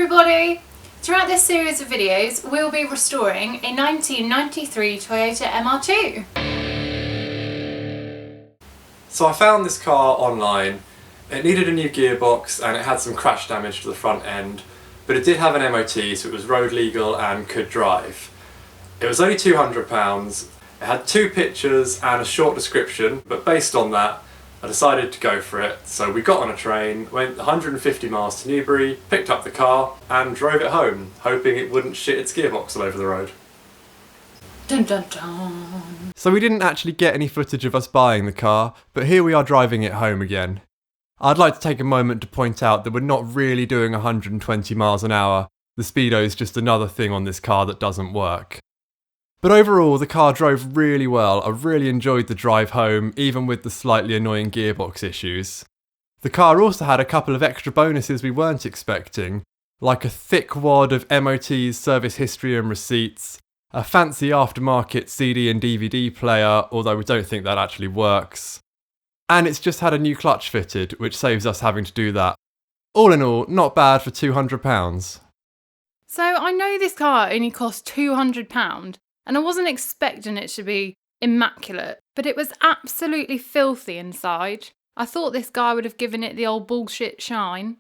everybody! Throughout this series of videos we'll be restoring a 1993 Toyota MR2. So I found this car online. It needed a new gearbox and it had some crash damage to the front end, but it did have an MOT, so it was road legal and could drive. It was only £200, it had 2 pictures and a short description, but based on that I decided to go for it. So we got on a train, went 150 miles to Newbury, picked up the car and drove it home, hoping it wouldn't shit its gearbox all over the road. Dun dun dun. So we didn't actually get any footage of us buying the car, but here we are driving it home again. I'd like to take a moment to point out that we're not really doing 120 miles an hour. The speedo is just another thing on this car that doesn't work. But overall, the car drove really well. I really enjoyed the drive home, even with the slightly annoying gearbox issues. The car also had a couple of extra bonuses we weren't expecting, like a thick wad of MOT's service history and receipts, a fancy aftermarket CD and DVD player, although we don't think that actually works. And it's just had a new clutch fitted, which saves us having to do that. All in all, not bad for £200. So I know this car only cost £200 and I wasn't expecting it to be immaculate, but it was absolutely filthy inside. I thought this guy would have given it the old bullshit shine.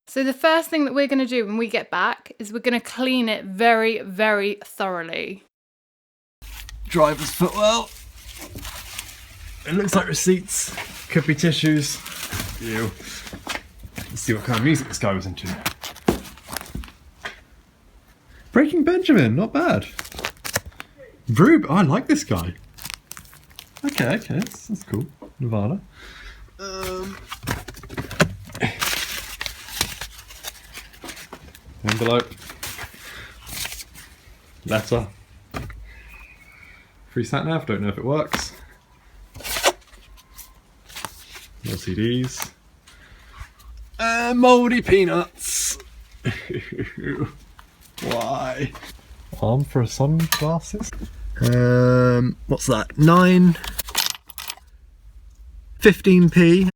So the first thing that we're going to do when we get back is we're going to clean it very, very thoroughly. Driver's footwell. It looks like receipts. Could be tissues. Ew. Let's see what kind of music this guy was into. Breaking Benjamin, not bad. Rube, oh, I like this guy. Okay, that's cool. Nirvana. Envelope. Letter. Free sat nav, don't know if it works. More CDs. Mouldy peanuts. Why? Arm for sunglasses. What's that? 15p.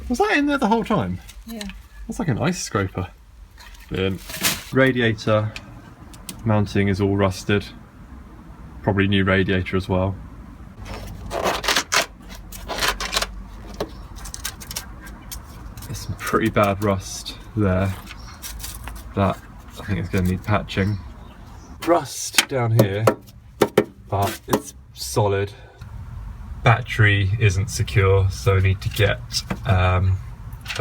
Was that in there the whole time? Yeah. That's like an ice scraper. Radiator mounting is all rusted. Probably new radiator as well. There's some pretty bad rust there. That I think it's going to need patching. Rust down here, but it's solid. Battery isn't secure, so I need to get a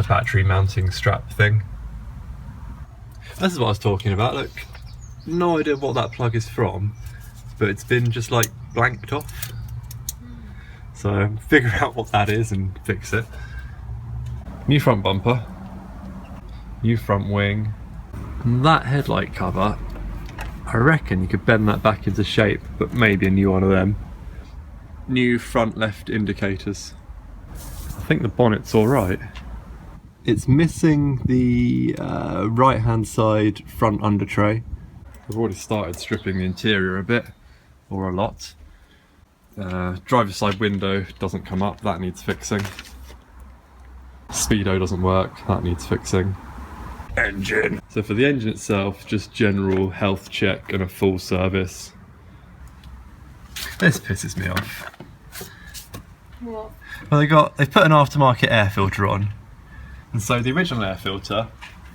battery mounting strap thing. This is what I was talking about. Look, no idea what that plug is from, but it's been just like blanked off. So figure out what that is and fix it. New front bumper, new front wing. And that headlight cover, I reckon you could bend that back into shape, but maybe a new one of them. New front left indicators. I think the bonnet's alright. It's missing the right hand side front under tray. I've already started stripping the interior a bit, or a lot. Driver's side window doesn't come up, that needs fixing. Speedo doesn't work, that needs fixing. Engine. So for the engine itself, just general health check and a full service. This pisses me off. What? Well, they've put an aftermarket air filter on, and so the original air filter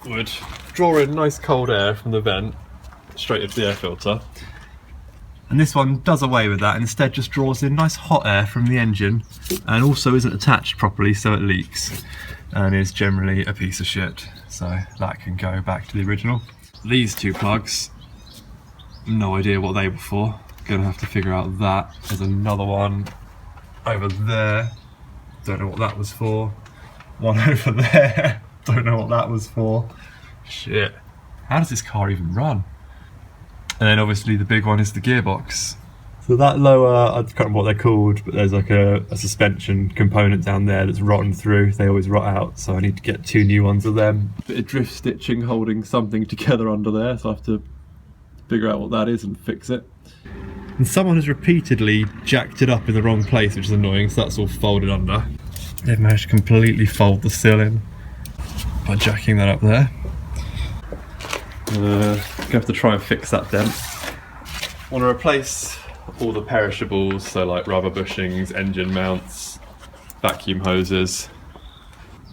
would draw in nice cold air from the vent straight into the air filter, and this one does away with that and instead just draws in nice hot air from the engine, and also isn't attached properly, so it leaks and is generally a piece of shit. So that can go back to the original. These 2 plugs, no idea what they were for. Gonna have to figure out that. There's another one over there, don't know what that was for. One over there, don't know what that was for. Shit, how does this car even run? And then obviously the big one is the gearbox. So that lower, I can't remember what they're called, but there's like a suspension component down there that's rotten through. They always rot out, so I need to get 2 new ones of them. Bit of drift stitching holding something together under there, so I have to figure out what that is and fix it. And someone has repeatedly jacked it up in the wrong place, which is annoying, so that's all folded under. They've managed to completely fold the sill in by jacking that up there. Gonna have to try and fix that dent. Want to replace all the perishables, so like rubber bushings, engine mounts, vacuum hoses.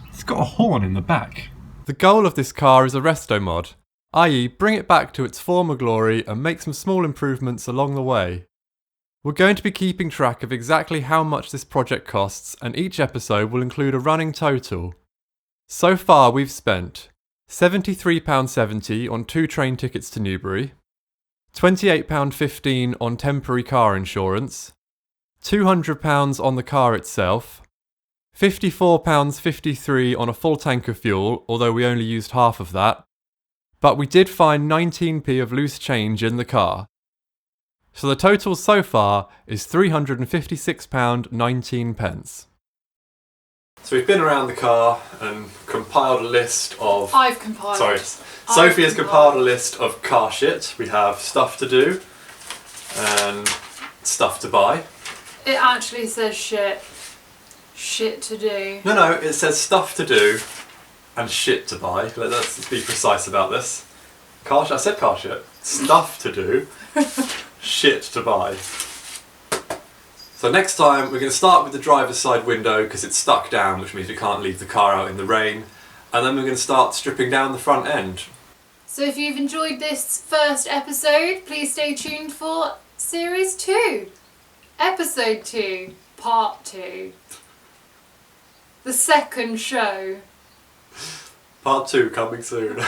It's got a horn in the back. The goal of this car is a restomod, i.e. bring it back to its former glory and make some small improvements along the way. We're going to be keeping track of exactly how much this project costs, and each episode will include a running total. So far we've spent £73.70 on 2 train tickets to Newbury, £28.15 on temporary car insurance, £200 on the car itself, £54.53 on a full tank of fuel, although we only used half of that, but we did find 19p of loose change in the car. So the total so far is £356.19. So we've been around the car and compiled a list of... I've compiled. Sorry, Sophie has compiled a list of car shit. We have stuff to do and stuff to buy. It actually says shit. Shit to do. No, it says stuff to do and shit to buy. Let's be precise about this. Car shit, I said car shit. Stuff to do, shit to buy. So next time we're going to start with the driver's side window because it's stuck down, which means we can't leave the car out in the rain. And then we're going to start stripping down the front end. So if you've enjoyed this first episode, please stay tuned for Series 2. Episode 2, Part 2. The second show. Part 2 coming soon.